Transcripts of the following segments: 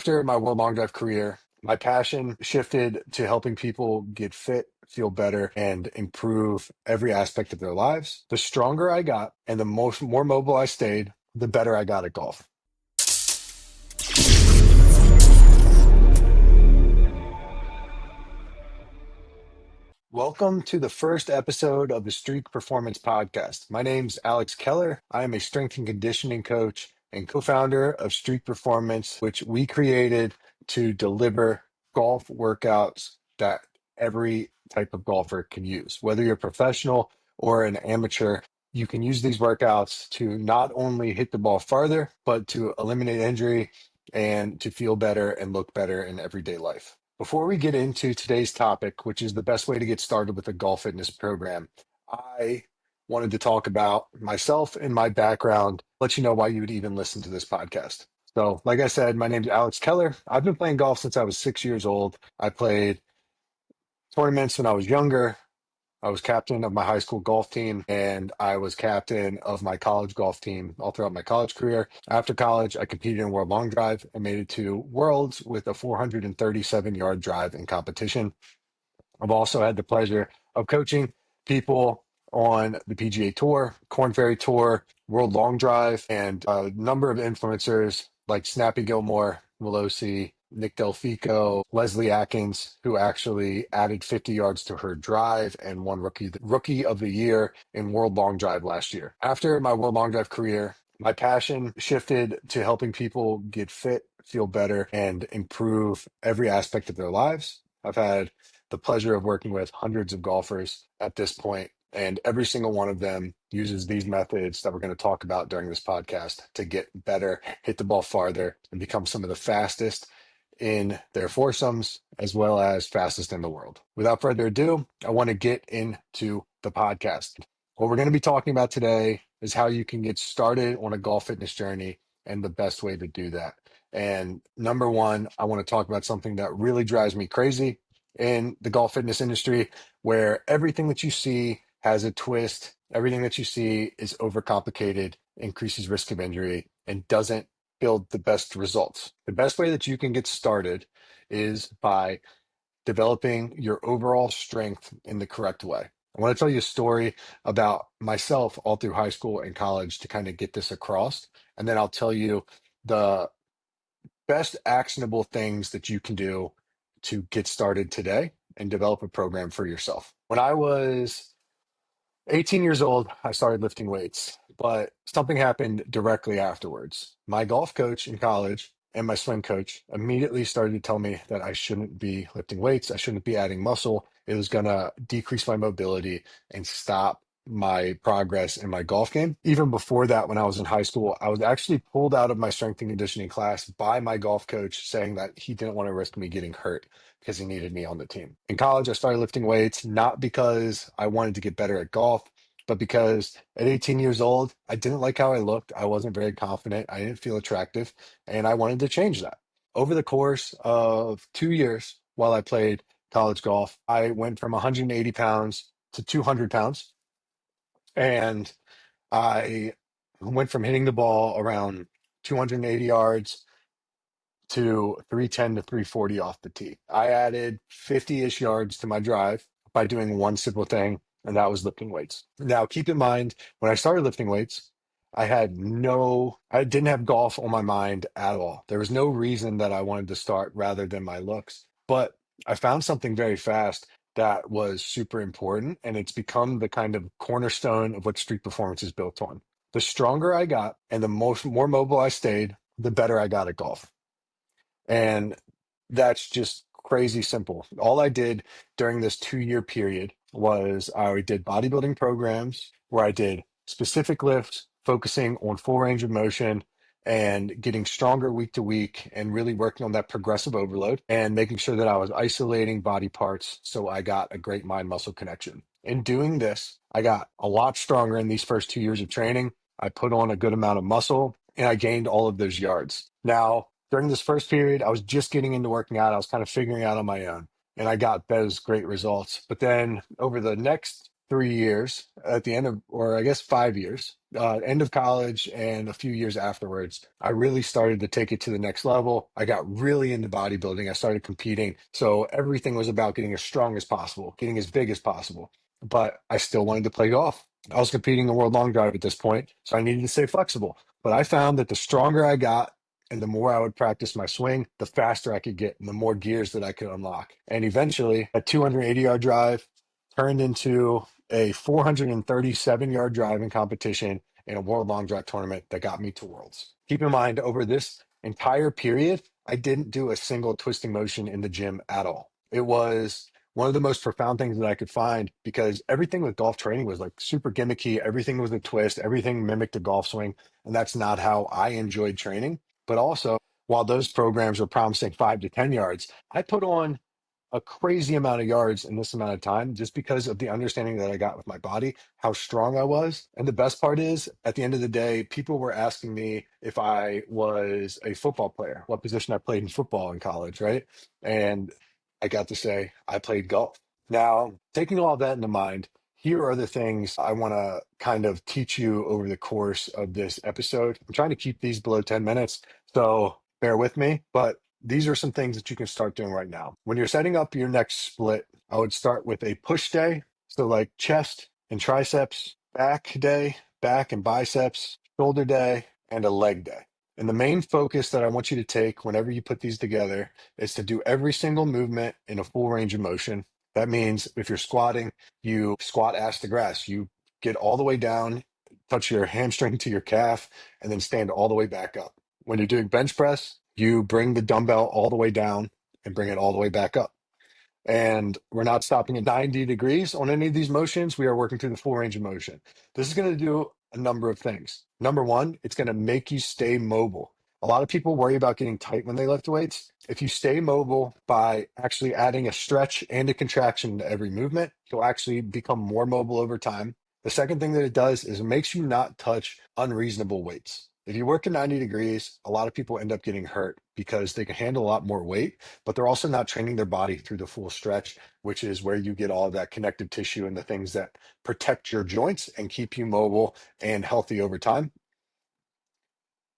After my World Long Drive career, my passion shifted to helping people get fit, feel better, and improve every aspect of their lives. The stronger I got and the more mobile I stayed, the better I got at golf. Welcome to the first episode of the Streak Performance Podcast. My name's Alex Keller. I am a strength and conditioning coach and co-founder of Streak Performance, which we created to deliver golf workouts that every type of golfer can use. Whether you're a professional or an amateur, you can use these workouts to not only hit the ball farther, but to eliminate injury and to feel better and look better in everyday life. Before we get into today's topic, which is the best way to get started with a golf fitness program, I wanted to talk about myself and my background, let you know why you would even listen to this podcast. So, like I said, my name's Alex Keller. I've been playing golf since I was 6 years old. I played tournaments when I was younger. I was captain of my high school golf team, and I was captain of my college golf team all throughout my college career. After college, I competed in World Long Drive and made it to Worlds with a 437-yard drive in competition. I've also had the pleasure of coaching people on the PGA Tour, Corn Ferry Tour, World Long Drive, and a number of influencers like Snappy Gilmore, Melosi, Nick Delfico, Leslie Atkins, who actually added 50 yards to her drive and won Rookie of the Year in World Long Drive last year. After my World Long Drive career, my passion shifted to helping people get fit, feel better, and improve every aspect of their lives. I've had the pleasure of working with hundreds of golfers at this point, and every single one of them uses these methods that we're going to talk about during this podcast to get better, hit the ball farther, and become some of the fastest in their foursomes as well as fastest in the world. Without further ado, I want to get into the podcast. What we're going to be talking about today is how you can get started on a golf fitness journey and the best way to do that. And number one, I want to talk about something that really drives me crazy in the golf fitness industry, where everything that you see has a twist, everything that you see is overcomplicated, increases risk of injury, and doesn't build the best results. The best way that you can get started is by developing your overall strength in the correct way. I want to tell you a story about myself all through high school and college to kind of get this across. And then I'll tell you the best actionable things that you can do to get started today and develop a program for yourself. When I was 18 years old, I started lifting weights, but something happened directly afterwards. My golf coach in college and my swim coach immediately started to tell me that I shouldn't be lifting weights. I shouldn't be adding muscle. It was going to decrease my mobility and stop my progress in my golf game. Even before that, when I was in high school, I was actually pulled out of my strength and conditioning class by my golf coach saying that he didn't want to risk me getting hurt because he needed me on the team. In college, I started lifting weights, not because I wanted to get better at golf, but because at 18 years old, I didn't like how I looked. I wasn't very confident. I didn't feel attractive, and I wanted to change that. Over the course of 2 years while I played college golf, I went from 180 pounds to 200 pounds. And I went from hitting the ball around 280 yards to 310 to 340 off the tee. I added 50-ish yards to my drive by doing one simple thing, and that was lifting weights. Now, keep in mind, when I started lifting weights, I didn't have golf on my mind at all. There was no reason that I wanted to start rather than my looks. But I found something very fast that was super important, and it's become the kind of cornerstone of what street performance is built on. The stronger I got and the more mobile I stayed, the better I got at golf. And that's just crazy simple. All I did during this 2 year period was I did bodybuilding programs where I did specific lifts, focusing on full range of motion and getting stronger week to week and really working on that progressive overload and making sure that I was isolating body parts so I got a great mind muscle connection. In doing this, I got a lot stronger in these first 2 years of training. I put on a good amount of muscle and I gained all of those yards. Now, during this first period, I was just getting into working out. I was kind of figuring out on my own, and I got those great results. But then over the next 3 years at the end of, or I guess 5 years, end of college and a few years afterwards, I really started to take it to the next level. I got really into bodybuilding. I started competing. So everything was about getting as strong as possible, getting as big as possible. But I still wanted to play golf. I was competing in the world long drive at this point, so I needed to stay flexible. But I found that the stronger I got, and the more I would practice my swing, the faster I could get and the more gears that I could unlock. And eventually, a 280-yard drive turned into a 437-yard driving competition in a world long drive tournament that got me to Worlds. Keep in mind, over this entire period, I didn't do a single twisting motion in the gym at all. It was one of the most profound things that I could find because everything with golf training was like super gimmicky. Everything was a twist, everything mimicked a golf swing. And that's not how I enjoyed training. But also, while those programs were promising 5 to 10 yards, I put on a crazy amount of yards in this amount of time just because of the understanding that I got with my body, how strong I was. And the best part is, at the end of the day, people were asking me if I was a football player, what position I played in football in college, right? And I got to say, I played golf. Now, taking all that into mind, here are the things I want to kind of teach you over the course of this episode. I'm trying to keep these below 10 minutes, so bear with me. But these are some things that you can start doing right now. When you're setting up your next split, I would start with a push day. So, like chest and triceps, back day, back and biceps, shoulder day, and a leg day. And the main focus that I want you to take whenever you put these together is to do every single movement in a full range of motion. That means if you're squatting, you squat ass to grass. You get all the way down, touch your hamstring to your calf, and then stand all the way back up. When you're doing bench press, you bring the dumbbell all the way down and bring it all the way back up. And we're not stopping at 90 degrees on any of these motions. We are working through the full range of motion. This is going to do a number of things. Number one, it's going to make you stay mobile. A lot of people worry about getting tight when they lift weights. If you stay mobile by actually adding a stretch and a contraction to every movement, you'll actually become more mobile over time. The second thing that it does is it makes you not touch unreasonable weights. If you work at 90 degrees, a lot of people end up getting hurt because they can handle a lot more weight, but they're also not training their body through the full stretch, which is where you get all of that connective tissue and the things that protect your joints and keep you mobile and healthy over time.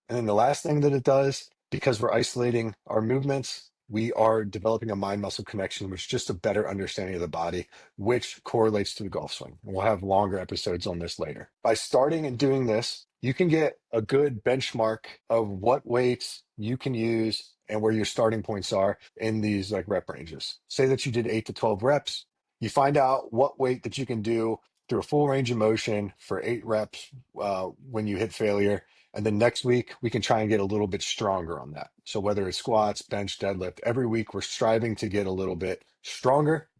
And then the last thing that it does, because we're isolating our movements, we are developing a mind muscle connection, which is just a better understanding of the body, which correlates to the golf swing. And we'll have longer episodes on this later. By starting and doing this, you can get a good benchmark of what weights you can use and where your starting points are in these like rep ranges. Say that you did 8 to 12 reps. You find out what weight that you can do through a full range of motion for 8 reps when you hit failure. And then next week, we can try and get a little bit stronger on that. So whether it's squats, bench, deadlift, every week we're striving to get a little bit stronger.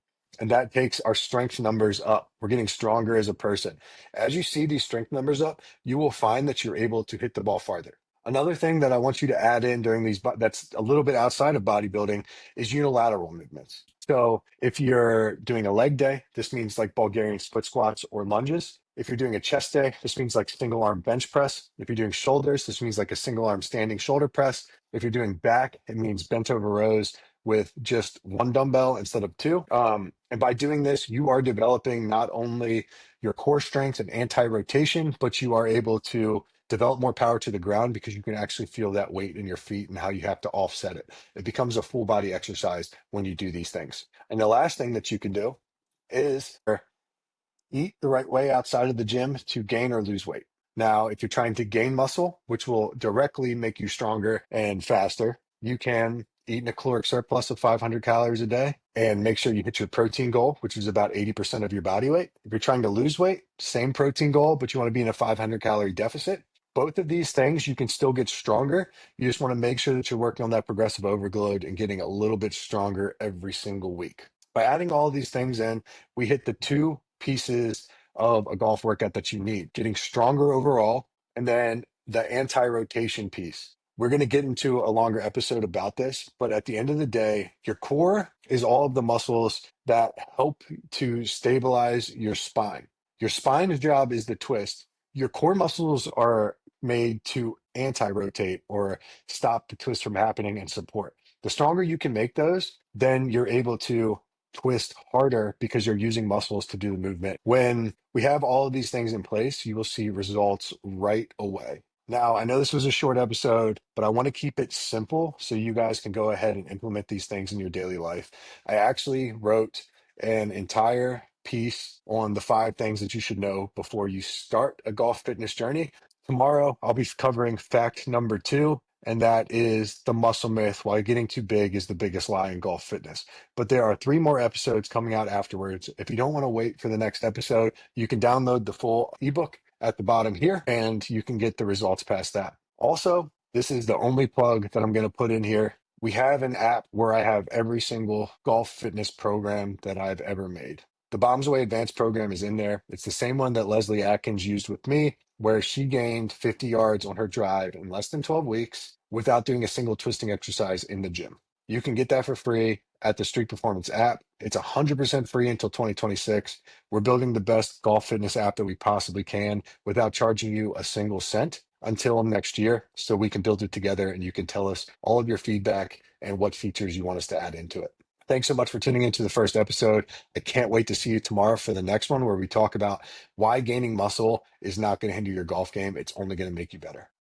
And that takes our strength numbers up. We're getting stronger as a person. As you see these strength numbers up, you will find that you're able to hit the ball farther. Another thing that I want you to add in during these, that's a little bit outside of bodybuilding, is unilateral movements. So if you're doing a leg day, this means like Bulgarian split squats or lunges. If you're doing a chest day, this means like single arm bench press. If you're doing shoulders, this means like a single arm standing shoulder press. If you're doing back, it means bent over rows with just one dumbbell instead of two. And by doing this, you are developing not only your core strength and anti-rotation, but you are able to develop more power to the ground because you can actually feel that weight in your feet and how you have to offset it. It becomes a full body exercise when you do these things. And the last thing that you can do is eat the right way outside of the gym to gain or lose weight. Now, if you're trying to gain muscle, which will directly make you stronger and faster, you can eat a caloric surplus of 500 calories a day and make sure you hit your protein goal, which is about 80% of your body weight. If you're trying to lose weight, same protein goal, but you want to be in a 500 calorie deficit. Both of these things, you can still get stronger. You just want to make sure that you're working on that progressive overload and getting a little bit stronger every single week. By adding all of these things in, we hit the two pieces of a golf workout that you need, getting stronger overall, and then the anti-rotation piece. We're going to get into a longer episode about this, but at the end of the day, your core is all of the muscles that help to stabilize your spine. Your spine's job is the twist. Your core muscles are made to anti-rotate or stop the twist from happening and support. The stronger you can make those, then you're able to twist harder because you're using muscles to do the movement. When we have all of these things in place, you will see results right away. Now, I know this was a short episode, but I want to keep it simple so you guys can go ahead and implement these things in your daily life. I actually wrote an entire piece on the 5 things that you should know before you start a golf fitness journey. Tomorrow, I'll be covering fact number 2, and that is the muscle myth why getting too big is the biggest lie in golf fitness. But there are 3 more episodes coming out afterwards. If you don't want to wait for the next episode, you can download the full ebook at the bottom here, and you can get the results past that. Also, this is the only plug that I'm going to put in here. We have an app where I have every single golf fitness program that I've ever made. The Bombs Away Advanced program is in there. It's the same one that Leslie Atkins used with me, where she gained 50 yards on her drive in less than 12 weeks without doing a single twisting exercise in the gym. You can get that for free at the Streak Performance app. It's 100% free until 2026. We're building the best golf fitness app that we possibly can without charging you a single cent until next year, so we can build it together and you can tell us all of your feedback and what features you want us to add into it. Thanks so much for tuning into the first episode. I can't wait to see you tomorrow for the next one, where we talk about why gaining muscle is not going to hinder your golf game. It's only going to make you better.